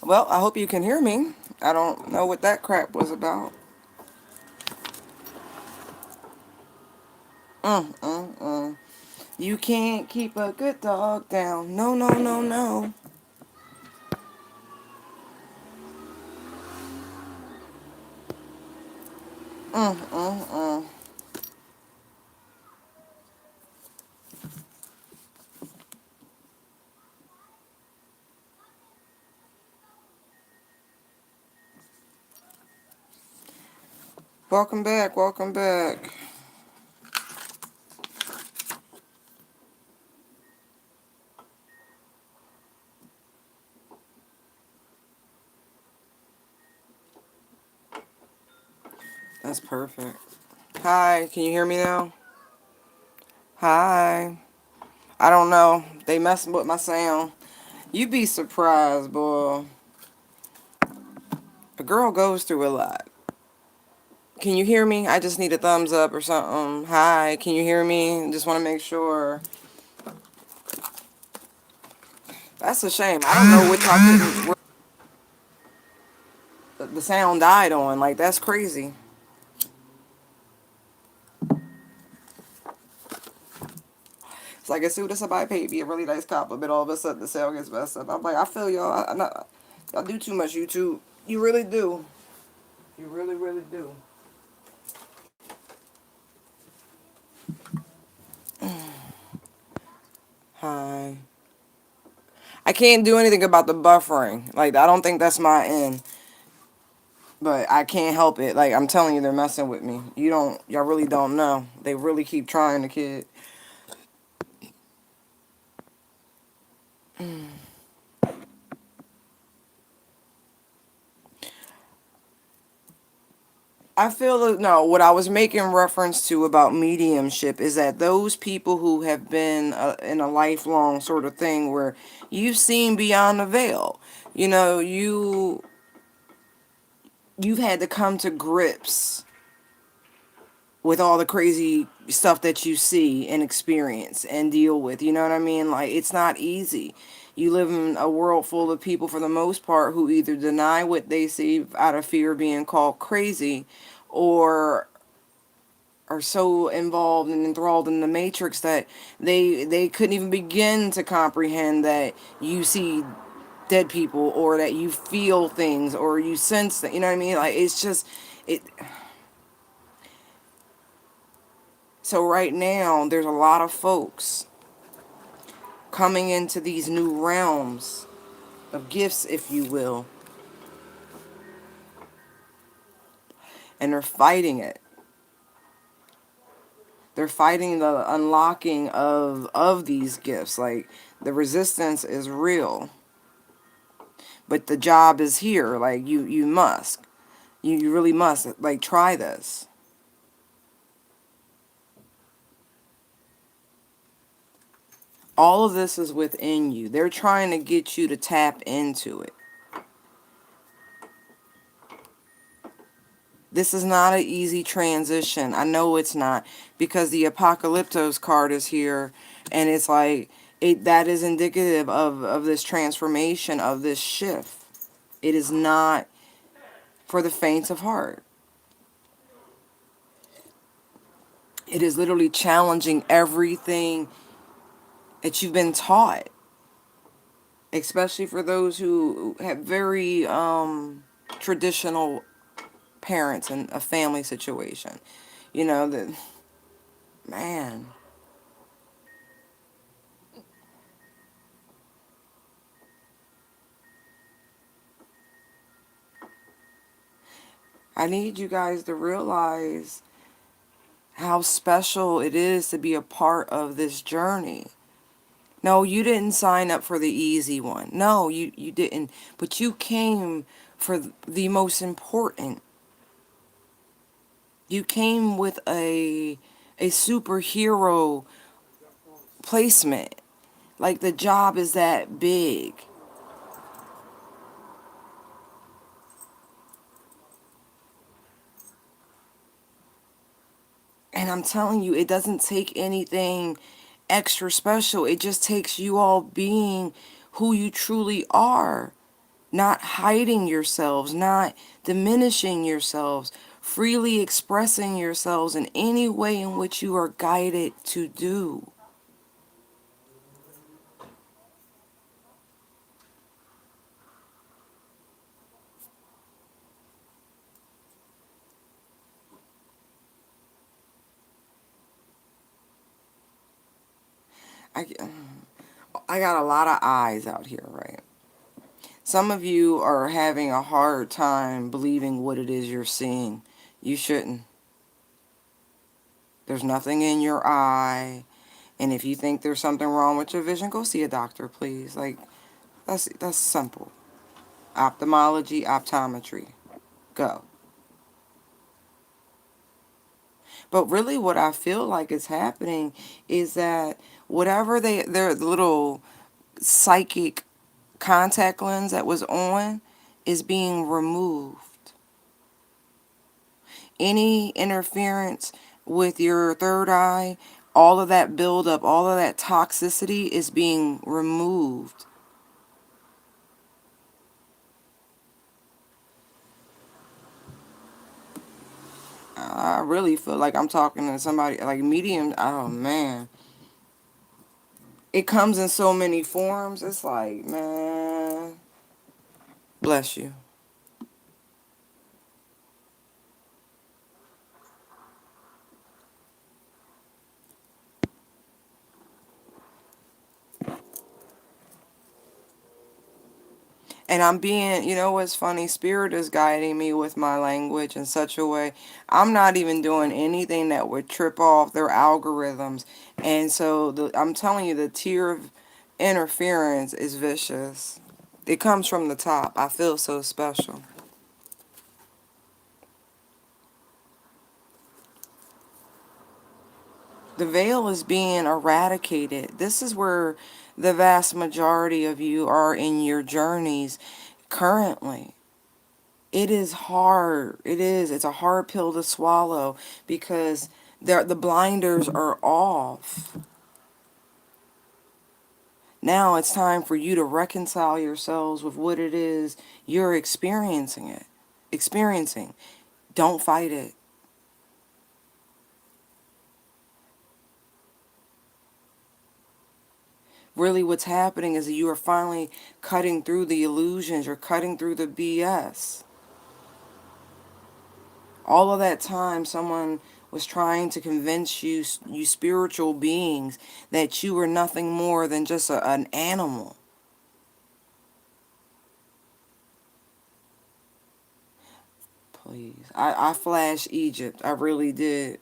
Well, I hope you can hear me. I don't know what that crap was about. Mm. You can't keep a good dog down. No, no, no, no. Mm. Welcome back, welcome back. That's perfect. Hi, can you hear me now? Hi. I don't know. They messing with my sound. You'd be surprised, boy. A girl goes through a lot. Can you hear me? I just need a thumbs up or something. Hi, can you hear me? Just want to make sure. That's a shame. I don't know what the sound died on. Like, that's crazy. It's like as soon as somebody paid me a really nice compliment, all of a sudden the sound gets messed up. I'm like, I feel y'all. Y'all do too much YouTube. You really do. You really, really do. Hi. I can't do anything about the buffering. Like, I don't think that's my end. But I can't help it. Like, I'm telling you, they're messing with me. Y'all really don't know. They really keep trying the kid. I feel that, no, what I was making reference to about mediumship is that those people who have been in a lifelong sort of thing where you've seen beyond the veil, you've had to come to grips with all the crazy stuff that you see and experience and deal with. You know what I mean? Like, it's not easy. You live in a world full of people, for the most part, who either deny what they see out of fear of being called crazy, or are so involved and enthralled in the matrix that they couldn't even begin to comprehend that you see dead people, or that you feel things, or you sense that, you know what I mean? Like, it's just it. So right now there's a lot of folks coming into these new realms of gifts, if you will, and they're fighting it. They're fighting the unlocking of these gifts. Like, the resistance is real, but the job is here. Like, you must, you really must, like, try this. All of this is within you. They're trying to get you to tap into it. This is not an easy transition. I know it's not, because the Apocalyptos card is here, and it's like, that is indicative of this transformation, of this shift. It is not for the faint of heart. It is literally challenging everything that you've been taught, especially for those who have very traditional parents and a family situation. That, man. I need you guys to realize how special it is to be a part of this journey. No, you didn't sign up for the easy one. No, you didn't. But you came for the most important. You came with a superhero placement. Like, the job is that big. And I'm telling you, it doesn't take anything extra special. It just takes you all being who you truly are. not hiding yourselves, not diminishing yourselves, freely expressing yourselves in any way in which you are guided to do. I, I got a lot of eyes out here, right? Some of you are having a hard time believing what it is you're seeing. You shouldn't. There's nothing in your eye. And if you think there's something wrong with your vision, go see a doctor, please. Like, that's simple. Ophthalmology, optometry. Go. But really what I feel like is happening is that whatever their little psychic contact lens that was on is being removed. Any interference with your third eye, all of that buildup, all of that toxicity is being removed. I really feel like I'm talking to somebody like medium. Oh man, it comes in so many forms. It's like, man, bless you. And I'm being, you know what's funny? Spirit is guiding me with my language in such a way. I'm not even doing anything that would trip off their algorithms. And so I'm telling you, the tier of interference is vicious. It comes from the top. I feel so special. The veil is being eradicated. This is where the vast majority of you are in your journeys currently. It is hard. It is. It's a hard pill to swallow because the blinders are off. Now it's time for you to reconcile yourselves with what it is you're experiencing. Don't fight it. Really what's happening is that you are finally cutting through the illusions. You're cutting through the BS. All of that time someone was trying to convince you spiritual beings that you were nothing more than just an animal. Please. I flashed Egypt. I really did.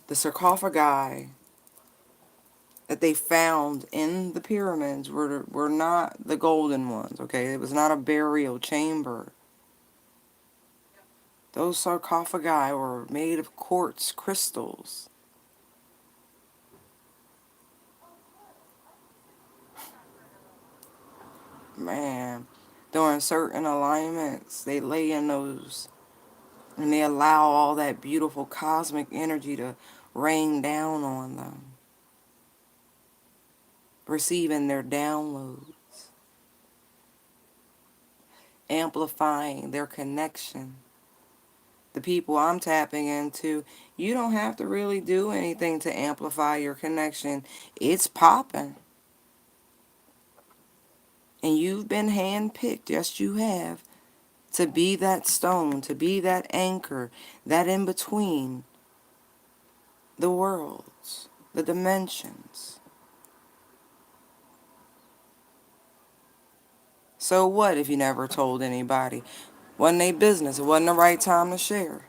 The sarcophagi that they found in the pyramids were not the golden ones, okay? It was not a burial chamber. Those sarcophagi were made of quartz crystals. Man, during certain alignments, they lay in those and they allow all that beautiful cosmic energy to rain down on them, receiving their downloads, amplifying their connection. The people I'm tapping into, you don't have to really do anything to amplify your connection. It's popping. And you've been handpicked, yes you have, to be that stone, to be that anchor, that in between the worlds, the dimensions. So what if you never told anybody? Wasn't their business. It wasn't the right time to share.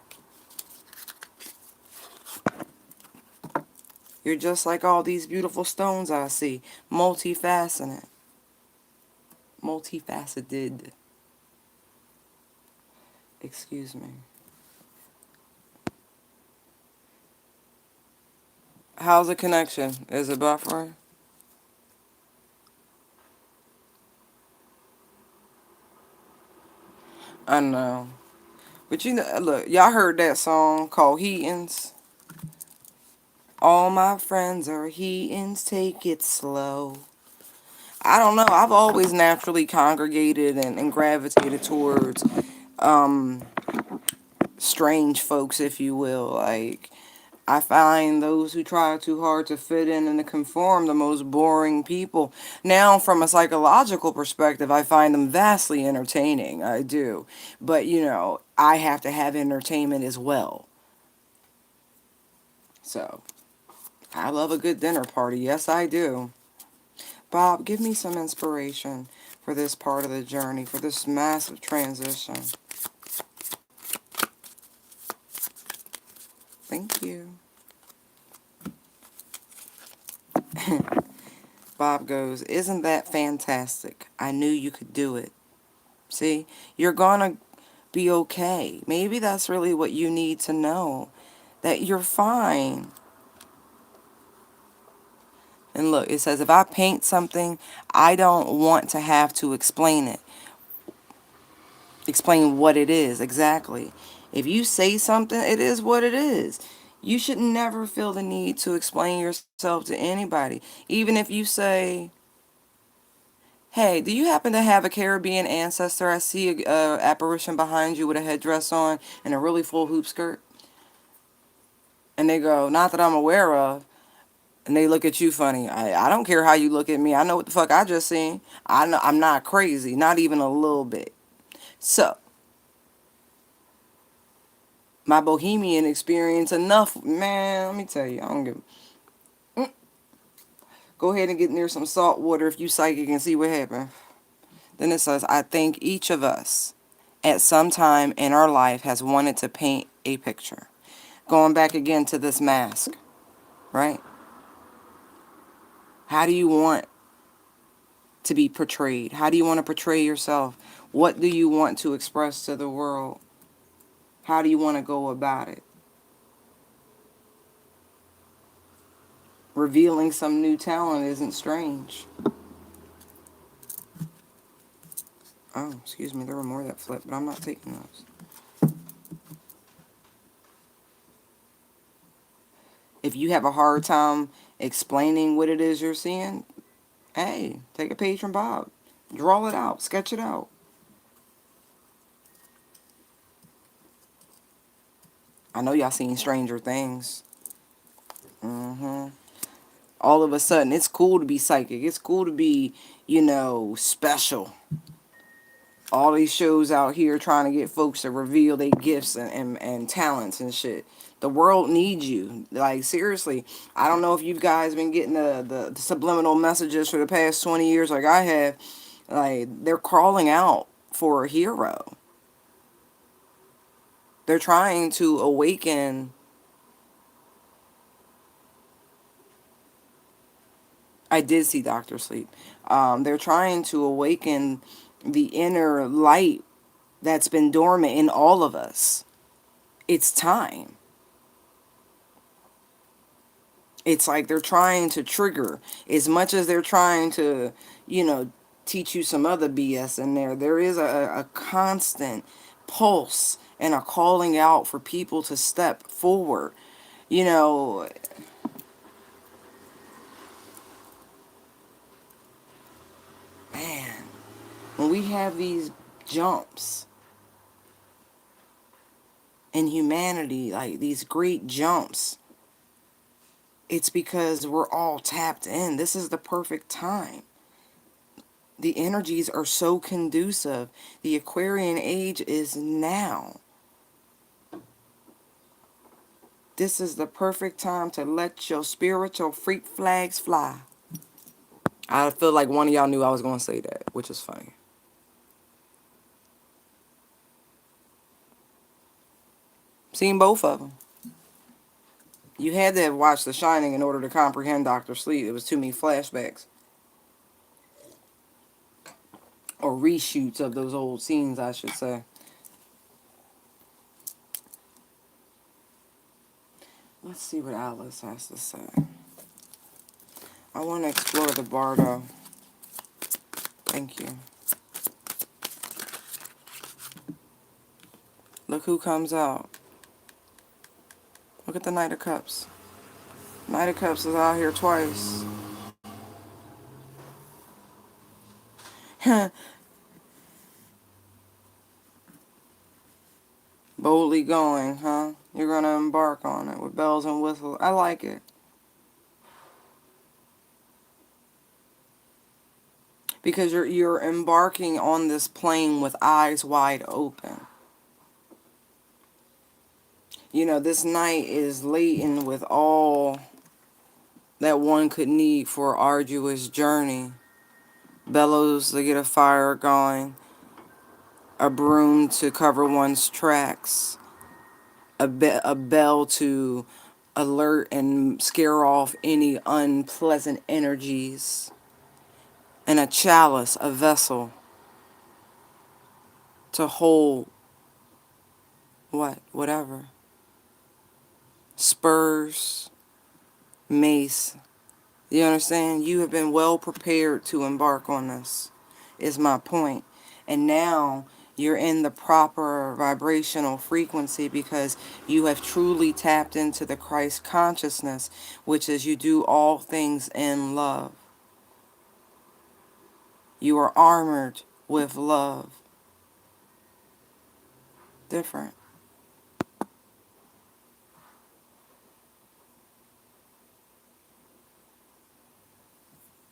You're just like all these beautiful stones I see. Multifaceted. Multifaceted. Excuse me. How's the connection? Is it buffering? I know. But you know, look, y'all heard that song called Heatins? All my friends are heathens, take it slow. I don't know. I've always naturally congregated and gravitated towards um strange folks, if you will. Like, I find those who try too hard to fit in and to conform the most boring people. Now, from a psychological perspective, I find them vastly entertaining. I do. But, I have to have entertainment as well. So, I love a good dinner party. Yes, I do. Bob, give me some inspiration for this part of the journey, for this massive transition. Thank you. Bob goes, "Isn't that fantastic? I knew you could do it." See, you're gonna be okay. Maybe that's really what you need to know, that you're fine. And look, it says, if I paint something, I don't want to have to explain it. Explain what it is exactly. If you say something, it is what it is. You should never feel the need to explain yourself to anybody. Even if you say, "Hey, do you happen to have a Caribbean ancestor? I see a apparition behind you with a headdress on and a really full hoop skirt." And they go, "Not that I'm aware of." And they look at you funny. I don't care how you look at me. I know what the fuck I just seen. I know I'm not crazy, not even a little bit. So, my bohemian experience enough, man, let me tell you, I don't give. Go ahead and get near some salt water if you psychic and see what happens. Then it says, "I think each of us at some time in our life has wanted to paint a picture." Going back again to this mask, right? How do you want to be portrayed? How do you want to portray yourself? What do you want to express to the world? How do you want to go about it? Revealing some new talent isn't strange. Oh, excuse me, there were more that flipped, but I'm not taking those. If you have a hard time explaining what it is you're seeing, hey, take a page from Bob. Draw it out, sketch it out. I know y'all seen Stranger Things. All of a sudden, it's cool to be psychic. It's cool to be, special. All these shows out here trying to get folks to reveal their gifts and talents and shit. The world needs you. Like, seriously, I don't know if you guys been getting the subliminal messages for the past 20 years like I have. Like, they're crawling out for a hero. They're trying to awaken. I did see Doctor Sleep. They're trying to awaken the inner light that's been dormant in all of us. It's time. It's like they're trying to trigger as much as they're trying to, you know, teach you some other BS in there. There is a constant pulse and a calling out for people to step forward. You know, man, when we have these jumps in humanity, like these great jumps, it's because we're all tapped in. This is the perfect time. The energies are so conducive. The Aquarian age is now. This is the perfect time to let your spiritual freak flags fly. I feel like one of y'all knew I was going to say that, which is funny. Seen both of them. You had to have watched The Shining in order to comprehend Dr. Sleep. It was too many flashbacks. Or reshoots of those old scenes, I should say. Let's see what Alice has to say. I want to explore the Bardo. Thank you. Look who comes out. Look at the Knight of Cups. Knight of Cups is out here twice. Boldly going, huh? You're gonna embark on it with bells and whistles. I like it. Because you're embarking on this plane with eyes wide open. You know, this night is laden with all that one could need for an arduous journey. Bellows to get a fire going, a broom to cover one's tracks, a bell to alert and scare off any unpleasant energies, and a chalice, a vessel, to hold what? Whatever. Spurs, mace. You understand? You have been well prepared to embark on this, is my point. And now you're in the proper vibrational frequency because you have truly tapped into the Christ consciousness, which is you do all things in love. You are armored with love. Different.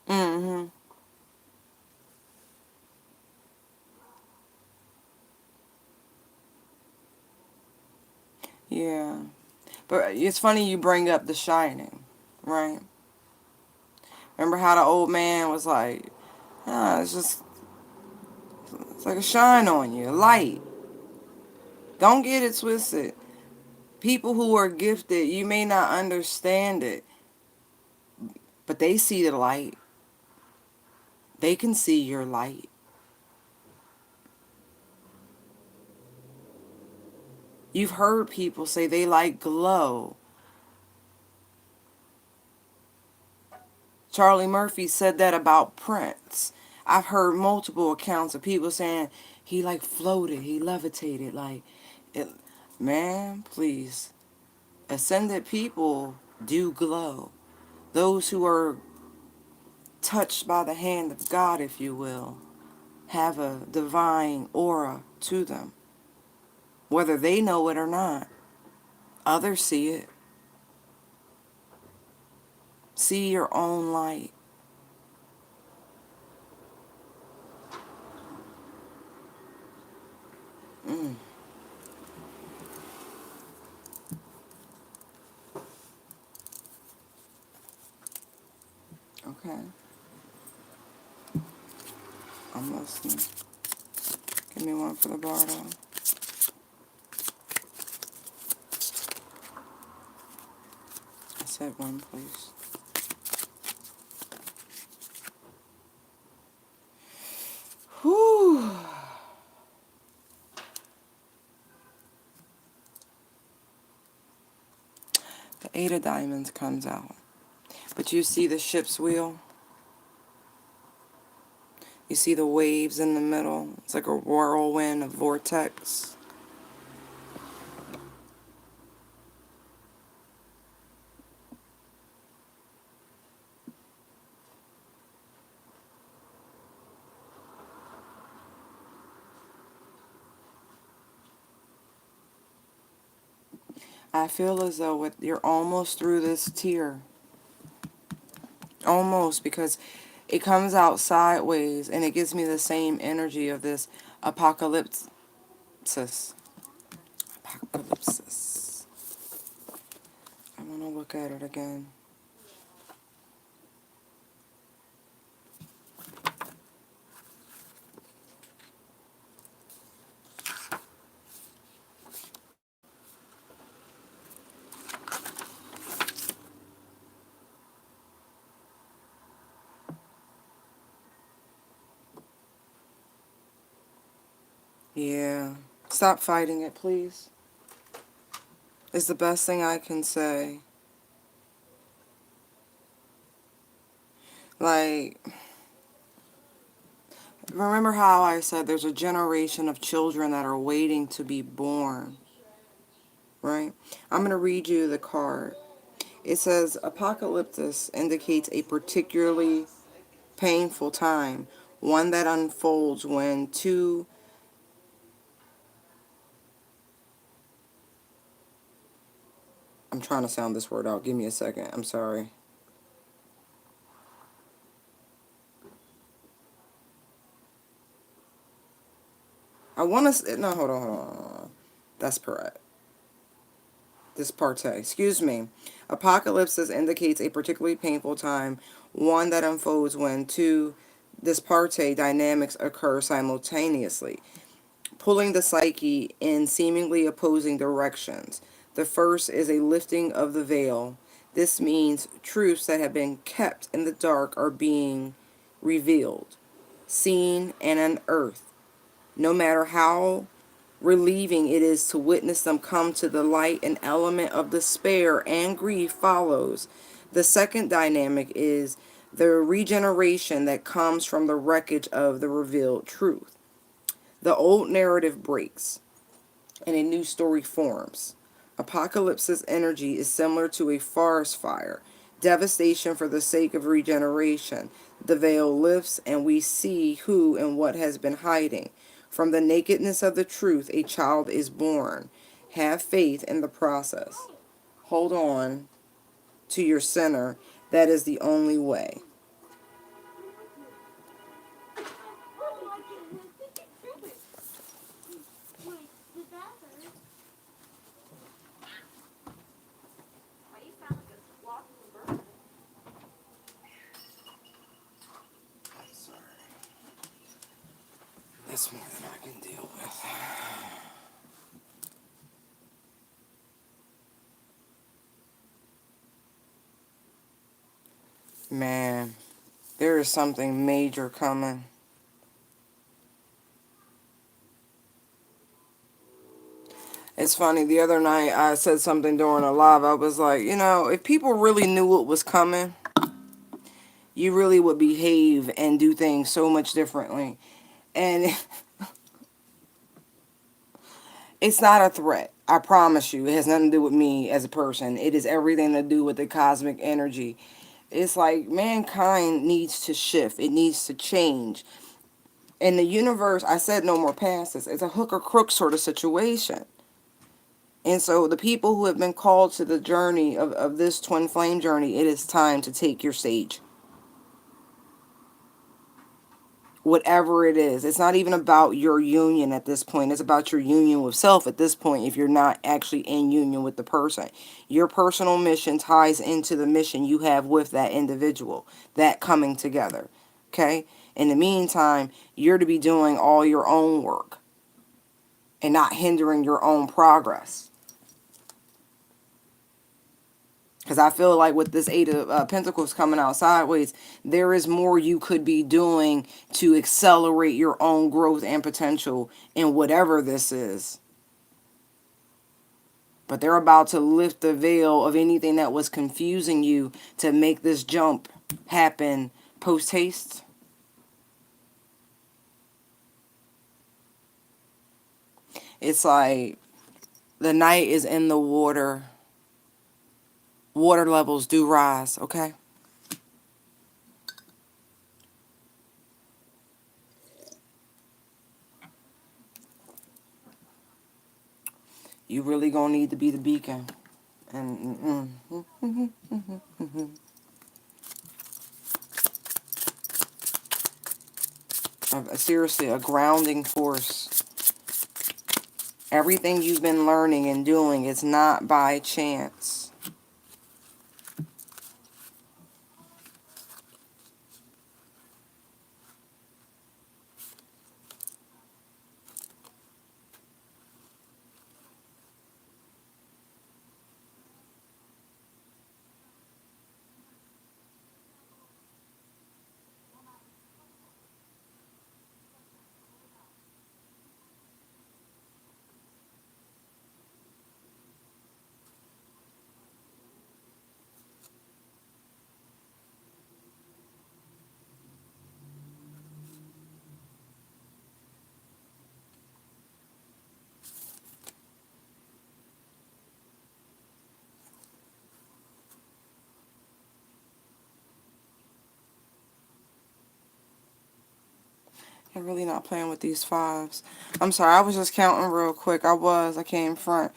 Mm-hmm. Yeah. But it's funny you bring up The Shining, right? Remember how the old man was like, it's just, it's like a shine on you, a light. Don't get it twisted. People who are gifted, you may not understand it, but they see the light. They can see your light. You've heard people say they like glow. Charlie Murphy said that about Prince. I've heard multiple accounts of people saying he like floated, he levitated, like it. Man, please. Ascended people do glow. Those who are touched by the hand of God, if you will, have a divine aura to them, whether they know it or not. Others see it. See your own light. Mm, okay, I'm listening. Give me one for the Bardo. I said one, please. Whew. The Eight of Diamonds comes out. But you see the ship's wheel? You see the waves in the middle? It's like a whirlwind, a vortex. I feel as though you're almost through this tier. Almost, because it comes out sideways and it gives me the same energy of this apocalypsis. Apocalypsis. I want to look at it again. Yeah. Stop fighting it, please. It's the best thing I can say. Like, remember how I said there's a generation of children that are waiting to be born, right? I'm going to read you the card. It says, Apocalyptus indicates a particularly painful time one that unfolds when two. I'm trying to sound this word out. Give me a second. I'm sorry. I want to. No, hold on, hold on. That's correct. Disparte. Excuse me. Apocalypsis indicates a particularly painful time, one that unfolds when two disparte dynamics occur simultaneously, pulling the psyche in seemingly opposing directions. The first is a lifting of the veil. This means truths that have been kept in the dark are being revealed, seen, and unearthed. No matter how relieving it is to witness them come to the light, an element of despair and grief follows. The second dynamic is the regeneration that comes from the wreckage of the revealed truth. The old narrative breaks and a new story forms. Apocalypse's energy is similar to a forest fire, devastation for the sake of regeneration. The veil lifts, and we see who and what has been hiding. From the nakedness of the truth, a child is born. Have faith in the process. Hold on to your center. That is the only way. That's more than I can deal with. Man, there is something major coming. It's funny, the other night I said something during a live. I was like, if people really knew what was coming, you really would behave and do things so much differently. And it's not a threat. I promise you. It has nothing to do with me as a person. It is everything to do with the cosmic energy. It's like mankind needs to shift. It needs to change. In the universe, I said no more passes. It's a hook or crook sort of situation. And so the people who have been called to the journey of this twin flame journey, it is time to take your stage. Whatever it is. It's not even about your union at this point. It's about your union with self at this point if you're not actually in union with the person. Your personal mission ties into the mission you have with that individual, that coming together. Okay? In the meantime, you're to be doing all your own work and not hindering your own progress. Because I feel like with this Eight of Pentacles coming out sideways, there is more you could be doing to accelerate your own growth and potential in whatever this is. But they're about to lift the veil of anything that was confusing you to make this jump happen post haste. It's like the night is in the water. Water levels do rise, okay? You really gonna need to be the beacon. And seriously, a grounding force. Everything you've been learning and doing is not by chance. I'm really not playing with these fives. I'm sorry, I was just counting real quick. I came front.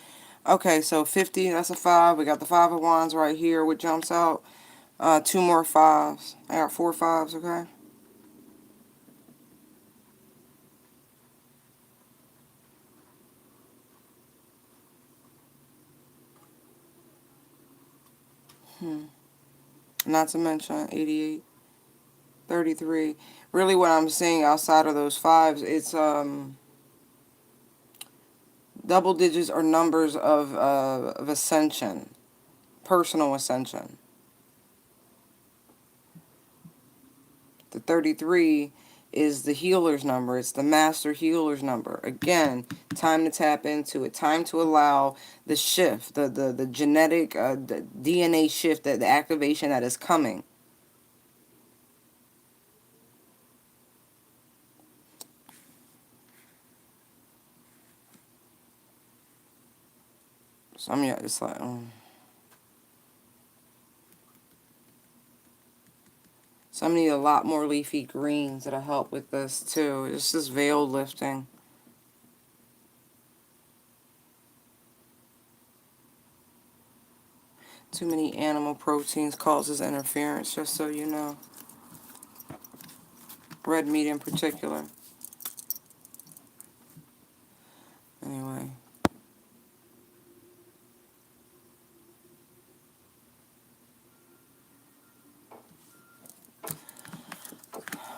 Okay, so 50, that's a 5. We got the 5 of wands right here, which jumps out. 2 more 5s. I got 4 5s, okay? Not to mention 88, 33. Really what I'm seeing outside of those 5s, it's double digits or numbers of ascension, personal ascension. The 33 is the healer's number. It's the master healer's number. Again, time to tap into it. Time to allow the shift, the genetic the DNA shift, that the activation that is coming. Some of y'all just like, some need a lot more leafy greens that'll help with this too. It's just veil lifting. Too many animal proteins causes interference, just so you know. Red meat in particular. Anyway.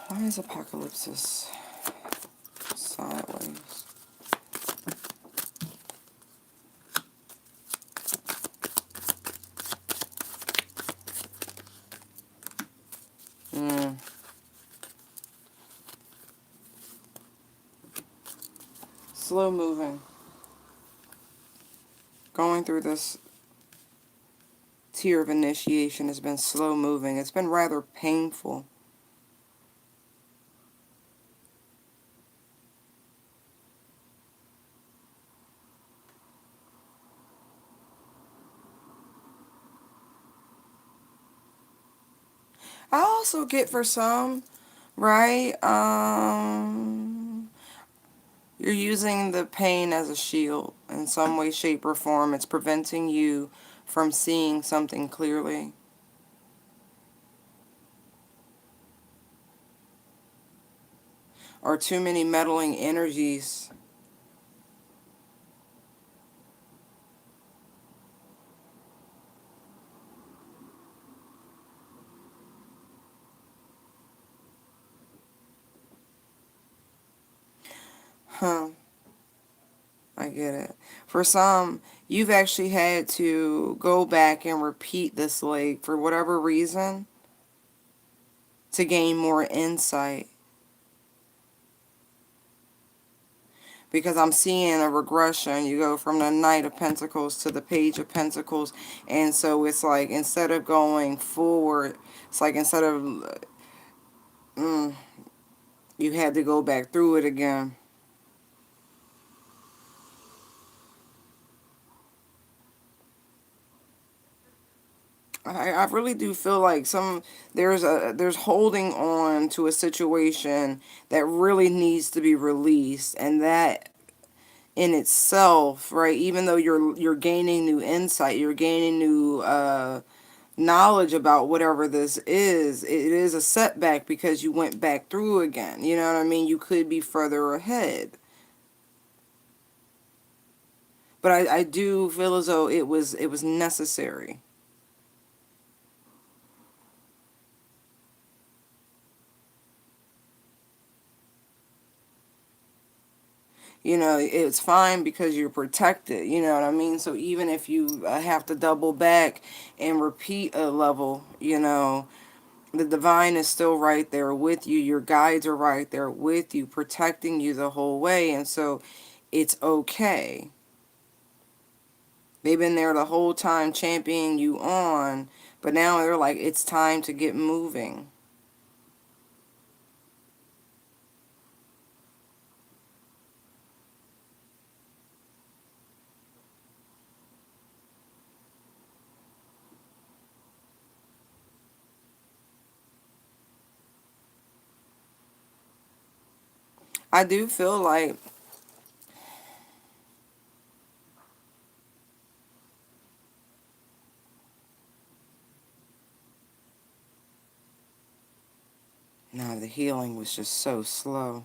Why is Apocalypsis sideways? Slow moving. Going through this tier of initiation has been slow moving. It's been rather painful. I also get for some, right? You're using the pain as a shield in some way, shape, or form. It's preventing you from seeing something clearly. Or too many meddling energies. Huh. I get it. For some, you've actually had to go back and repeat this lake for whatever reason to gain more insight. Because I'm seeing a regression. You go from the Knight of Pentacles to the Page of Pentacles. And so it's like, instead of going forward, it's like instead of, you had to go back through it again. I really do feel like there's holding on to a situation that really needs to be released, and that in itself, right, even though you're gaining new insight, you're gaining new knowledge about whatever this is, it is a setback because you went back through again. You know what I mean? You could be further ahead. But I do feel as though it was necessary. You know, it's fine because you're protected, you know what I mean? So even if you have to double back and repeat a level, you know, the divine is still right there with you. Your guides are right there with you, protecting you the whole way. And so it's okay. They've been there the whole time championing you on, but now they're like, it's time to get moving. I do feel like nah, the healing was just so slow.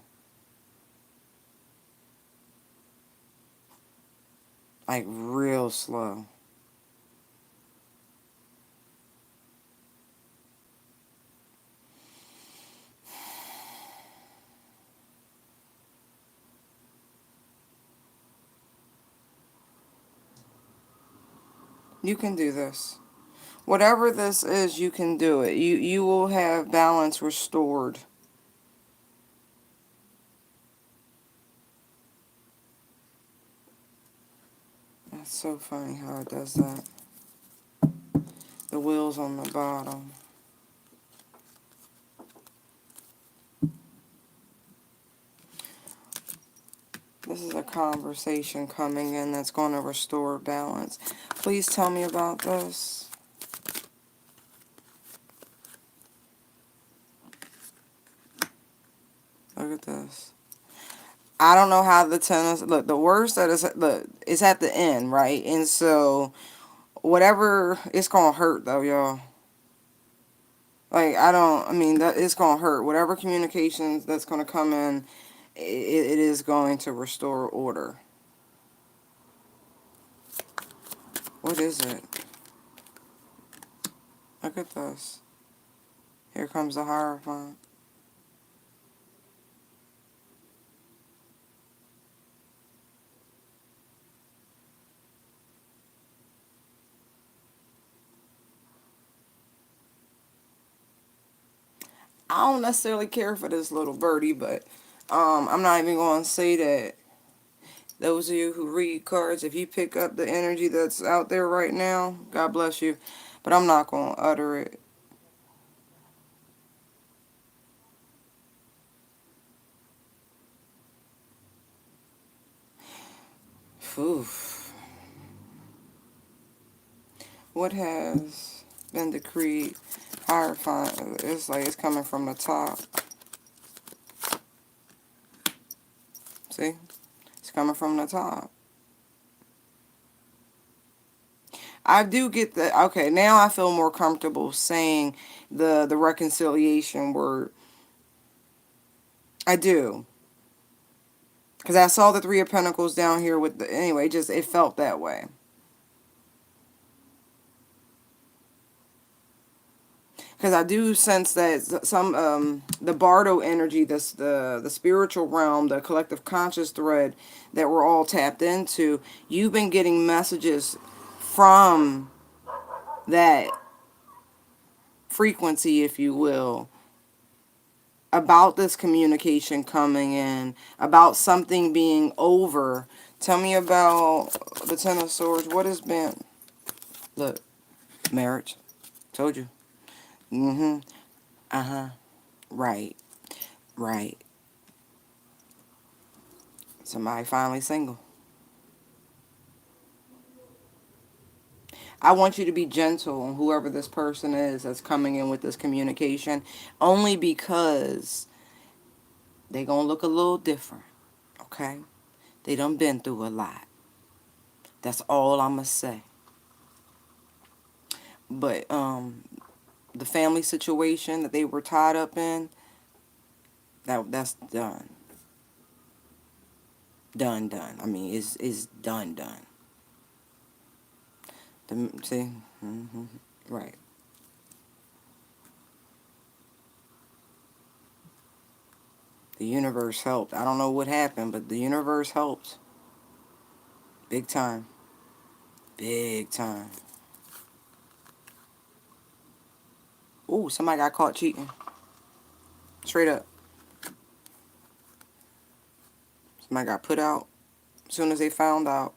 Like real slow. You can do this. Whatever this is, you can do it. You will have balance restored. That's so funny how it does that. The wheels on the bottom. This is a conversation coming in that's going to restore balance. Please tell me about this. Look at this. I don't know how the tennis look. The worst that is look, it's at the end, right? And so whatever, it's gonna hurt though, y'all. Like I don't. I mean, that it's gonna hurt. Whatever communications that's gonna come in, it is going to restore order. What is it? Look at this. Here comes the Hierophant. I don't necessarily care for this little birdie, but I'm not even going to say that. Those of you who read cards, if you pick up the energy that's out there right now, God bless you. But I'm not going to utter it. Oof. What has been decreed? Hierophant. It's like it's coming from the top. See? It's coming from the top. I do get that. Okay, now I feel more comfortable saying the reconciliation word. I do. Because I saw the Three of Pentacles down here with the... Anyway, just it felt that way. Because I do sense that some... the Bardo energy, this the spiritual realm, the collective conscious thread that we're all tapped into, you've been getting messages from that frequency, if you will, about this communication coming in, about something being over. Tell me about the Ten of Swords. What has been... Look, marriage. Told you. Mm-hmm. Uh-huh. Right. Right. Somebody finally single. I want you to be gentle on whoever this person is that's coming in with this communication, only because they gonna look a little different, okay? They done been through a lot. That's all I'ma say. But the family situation that they were tied up in, that's done. Done. I mean, it's done. See? Mm-hmm. Right. The universe helped. I don't know what happened, but the universe helped. Big time. Big time. Ooh, somebody got caught cheating. Straight up. Somebody got put out as soon as they found out.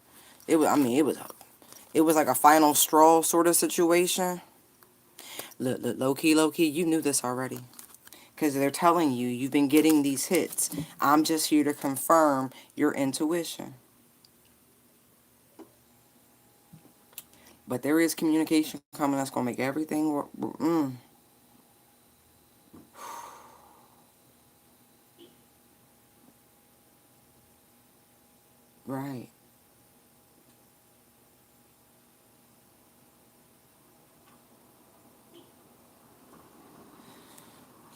It was, I mean, it was like a final straw sort of situation. Look, low key, you knew this already. Because they're telling you, you've been getting these hits. I'm just here to confirm your intuition. But there is communication coming that's going to make everything work. Right.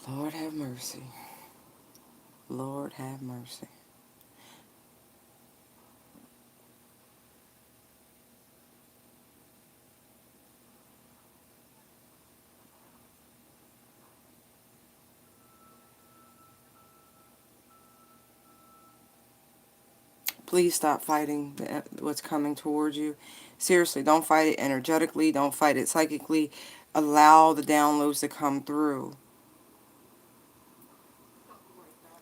Lord have mercy. Lord have mercy. Please stop fighting what's coming towards you. Seriously, don't fight it energetically. Don't fight it psychically. Allow the downloads to come through.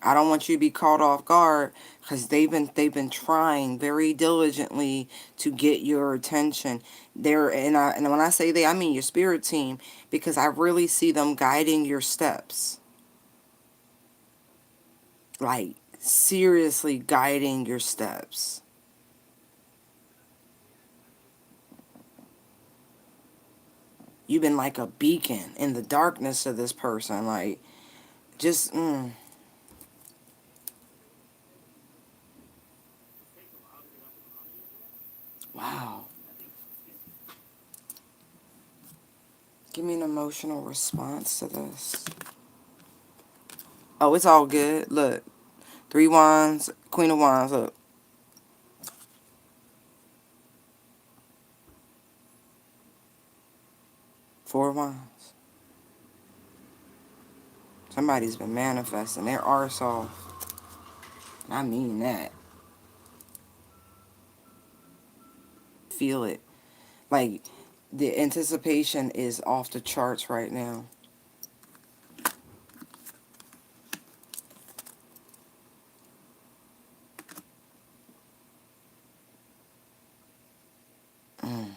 I don't want you to be caught off guard because they've been trying very diligently to get your attention. And when I say they, I mean your spirit team, because I really see them guiding your steps. Like seriously guiding your steps. You've been like a beacon in the darkness to this person. Like just wow. Give me an emotional response to this. Oh, it's all good. Look, 3 wands, Queen of Wands. Look, 4 wands. Somebody's been manifesting their arse off. I mean that. Feel it. Like the anticipation is off the charts right now. Mm.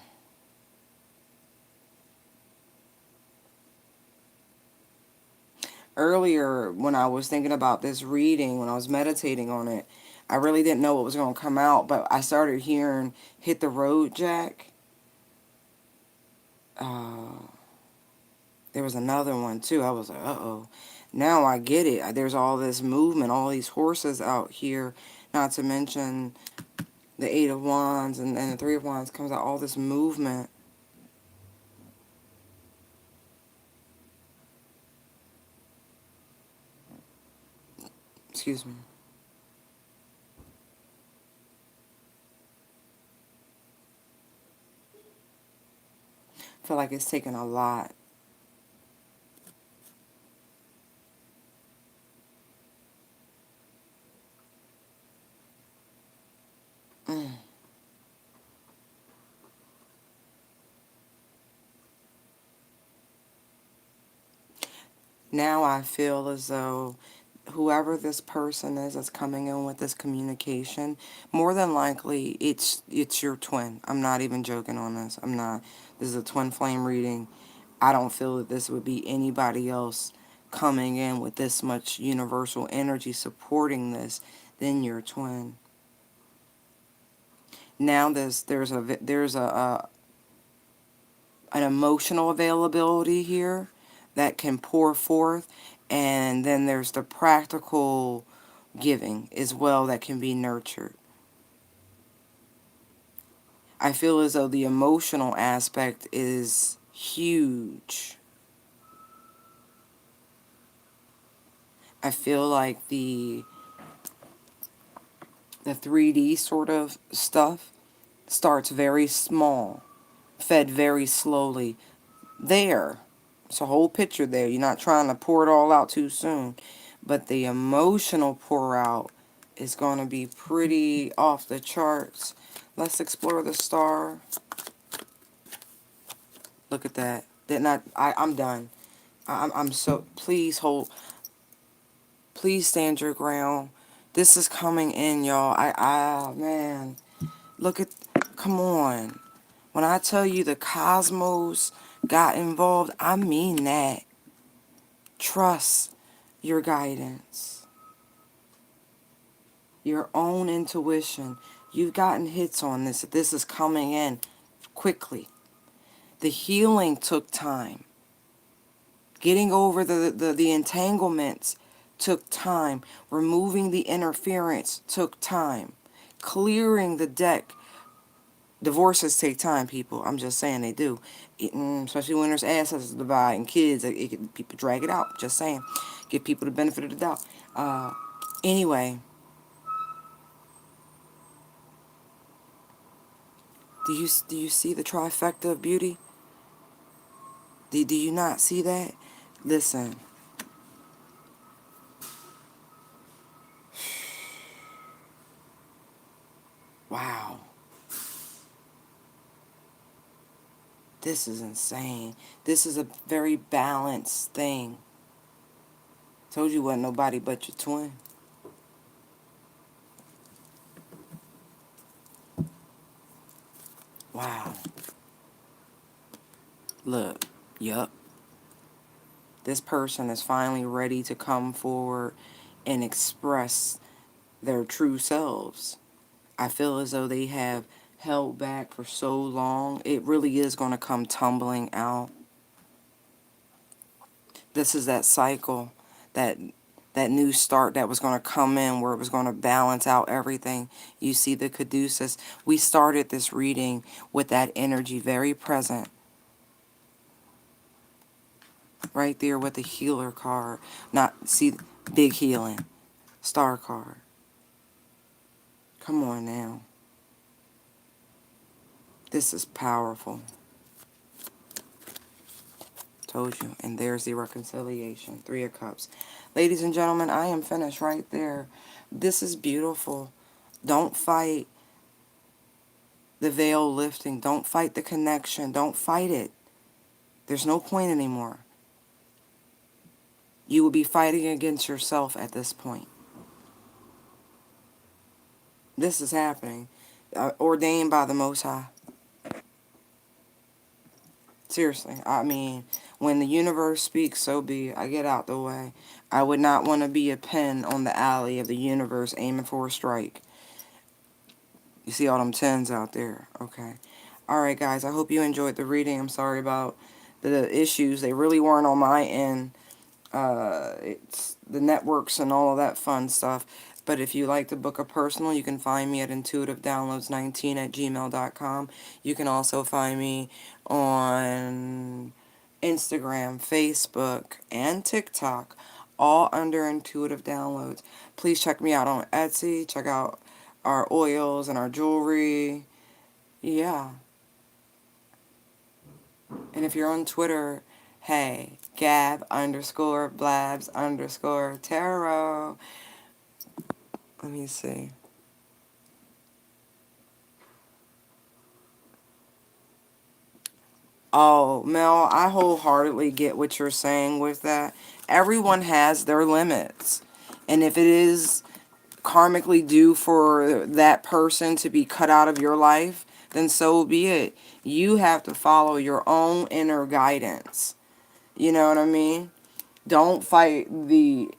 Earlier, when I was thinking about this reading, when I was meditating on it, I really didn't know what was going to come out, but I started hearing "Hit the Road, Jack." Uh, there was another one too. I was like, uh-oh. Now I get it. There's all this movement, all these horses out here, not to mention the 8 of Wands and the 3 of Wands comes out, all this movement. Excuse me. I feel like it's taken a lot. Mm. Now I feel as though whoever this person is that's coming in with this communication, more than likely it's your twin. I'm not even joking on this. I'm not. This is a twin flame reading. I don't feel that this would be anybody else coming in with this much universal energy supporting this than your twin. Now there's a an emotional availability here that can pour forth, and then there's the practical giving as well that can be nurtured. I feel as though the emotional aspect is huge. I feel like the 3D sort of stuff starts very small, fed very slowly. There. It's a whole picture there. You're not trying to pour it all out too soon. But the emotional pour out is going to be pretty off the charts. Let's explore the star. Look at that. Didn't I'm done. I'm so, please hold, please stand your ground. This is coming in, y'all. Man, look at, come on. When I tell you the cosmos got involved, I mean that. Trust your guidance, your own intuition. You've gotten hits on this. This is coming in quickly. The healing took time. Getting over the entanglements took time. Removing the interference took time. clearing the deck. Divorces take time, people. I'm just saying they do. Especially when there's assets to buy and kids. People drag it out. Just saying. Give people the benefit of the doubt. Anyway, do you see the trifecta of beauty? Do you not see that? Listen. Wow. This is insane. This is a very balanced thing. Told you wasn't nobody but your twin. Wow. Look. Yup. This person is finally ready to come forward and express their true selves. I feel as though they have held back for so long. It really is going to come tumbling out. This is that cycle, that that new start that was going to come in where it was going to balance out everything. You see the caduceus. We started this reading with that energy very present. Right there with the healer card. Not, see, big healing. Star card. Come on now. This is powerful. Told you. And there's the reconciliation. 3 of Cups. Ladies and gentlemen, I am finished right there. This is beautiful. Don't fight the veil lifting. Don't fight the connection. Don't fight it. There's no point anymore. You will be fighting against yourself at this point. This is happening. Ordained by the Most High. Seriously. I mean, when the universe speaks, so be it. I get out the way. I would not want to be a pin on the alley of the universe aiming for a strike. You see all them 10s out there. Okay. Alright, guys. I hope you enjoyed the reading. I'm sorry about the issues. They really weren't on my end. It's the networks and all of that fun stuff. But if you like to book a personal, you can find me at intuitivedownloads19@gmail.com. You can also find me on Instagram, Facebook, and TikTok, all under Intuitive Downloads. Please check me out on Etsy. Check out our oils and our jewelry. Yeah. And if you're on Twitter, hey, Gab_Blabs_tarot. Let me see. Oh, Mel, I wholeheartedly get what you're saying with that. Everyone has their limits. And if it is karmically due for that person to be cut out of your life, then so be it. You have to follow your own inner guidance. You know what I mean? Don't fight the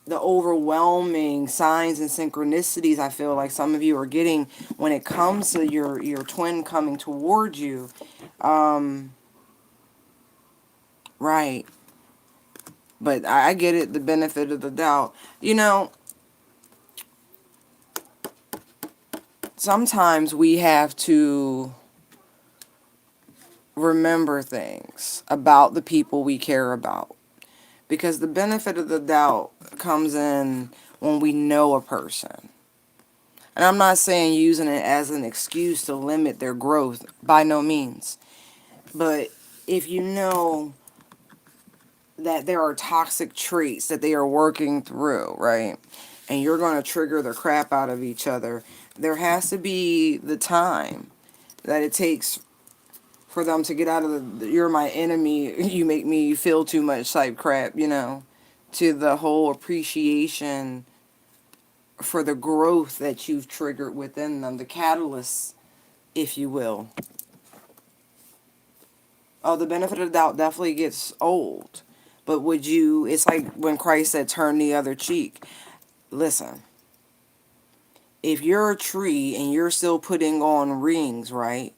overwhelming signs and synchronicities I feel like some of you are getting when it comes to your twin coming towards you. Right. But I get it, the benefit of the doubt. You know, sometimes we have to remember things about the people we care about. Because the benefit of the doubt comes in when we know a person. And I'm not saying using it as an excuse to limit their growth, by no means. But if you know that there are toxic traits that they are working through, right? And you're going to trigger the crap out of each other, there has to be the time that it takes for them to get out of the you're my enemy, you make me feel too much type crap, you know, to the whole appreciation for the growth that you've triggered within them, the catalyst, if you will. Oh, the benefit of the doubt definitely gets old. But would you, it's like when Christ said, turn the other cheek. Listen, if you're a tree and you're still putting on rings, right?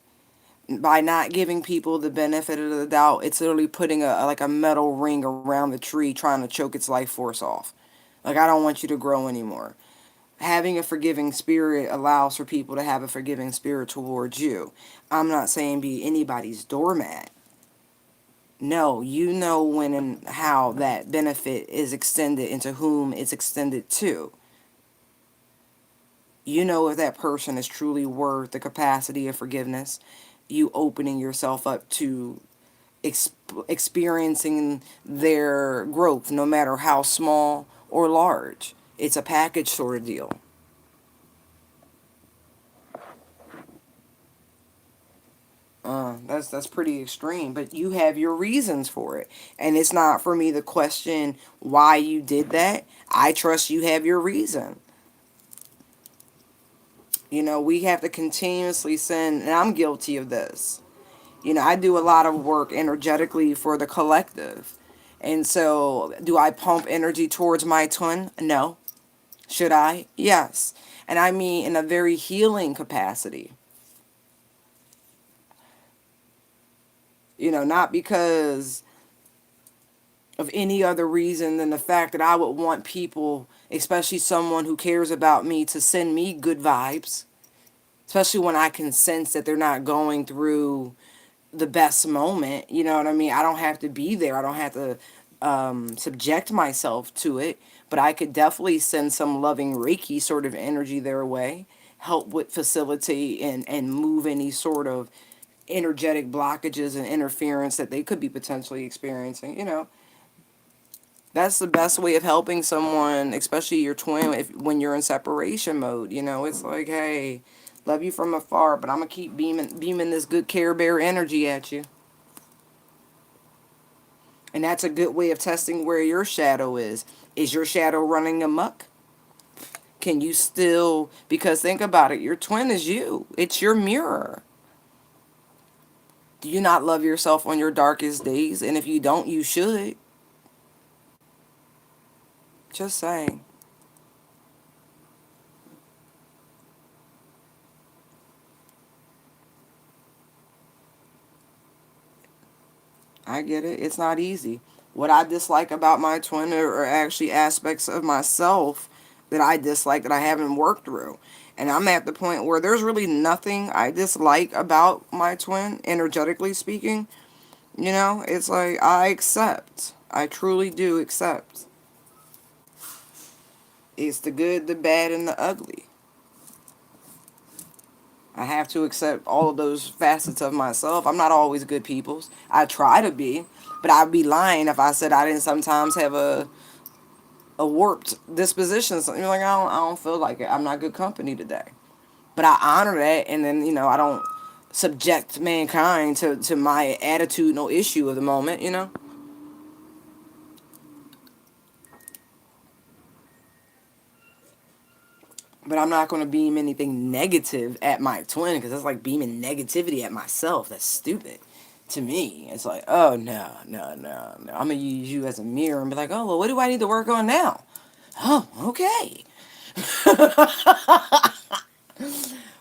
By not giving people the benefit of the doubt, it's literally putting like a metal ring around the tree trying to choke its life force off. Like, I don't want you to grow anymore. Having a forgiving spirit allows for people to have a forgiving spirit towards you. I'm not saying be anybody's doormat. No, you know when and how that benefit is extended and to whom it's extended to. You know if that person is truly worth the capacity of forgiveness. You opening yourself up to experiencing their growth, no matter how small or large. It's a package sort of deal. That's pretty extreme, but you have your reasons for it, and it's not for me to question why you did that. I trust you have your reason. We have to continuously send, and I'm guilty of this. I do a lot of work energetically for the collective, and so do I pump energy towards my twin? No. Should I? Yes, and I mean in a very healing capacity. Not because of any other reason than the fact that I would want people, especially someone who cares about me, to send me good vibes, especially when I can sense that they're not going through the best moment. You know what I mean? I don't have to be there. I don't have to subject myself to it, but I could definitely send some loving Reiki sort of energy their way, help with facilitate and move any sort of energetic blockages and interference that they could be potentially experiencing. That's the best way of helping someone, especially your twin, when you're in separation mode. It's like, hey, love you from afar, but I'm gonna keep beaming this good Care Bear energy at you. And that's a good way of testing where your shadow is. Is your shadow running amok? Can you still, because think about it, your twin is you. It's your mirror. Do you not love yourself on your darkest days? And if you don't, you should. Just saying. I get it. It's not easy. What I dislike about my twin are actually aspects of myself that I dislike that I haven't worked through. And I'm at the point where there's really nothing I dislike about my twin, energetically speaking. It's like I accept. I truly do accept. It's the good, the bad, and the ugly. I have to accept all of those facets of myself. I'm not always good people's. I try to be, but I'd be lying if I said I didn't sometimes have a warped disposition. So you're like, I don't feel like it. I'm not good company today. But I honor that, and then I don't subject mankind to my attitude, no issue of the moment. But I'm not going to beam anything negative at my twin because that's like beaming negativity at myself. That's stupid to me. It's like, oh, no, no, no, no. I'm going to use you as a mirror and be like, oh, well, what do I need to work on now? Oh, okay.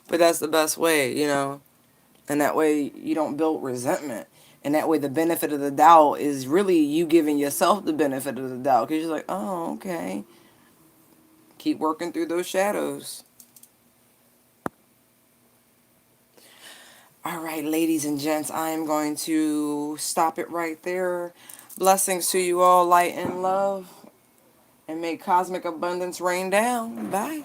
But that's the best way. And that way you don't build resentment. And that way the benefit of the doubt is really you giving yourself the benefit of the doubt because you're like, oh, okay. Keep working through those shadows. All right, ladies and gents, I am going to stop it right there. Blessings to you all, light and love, and may cosmic abundance rain down. Bye.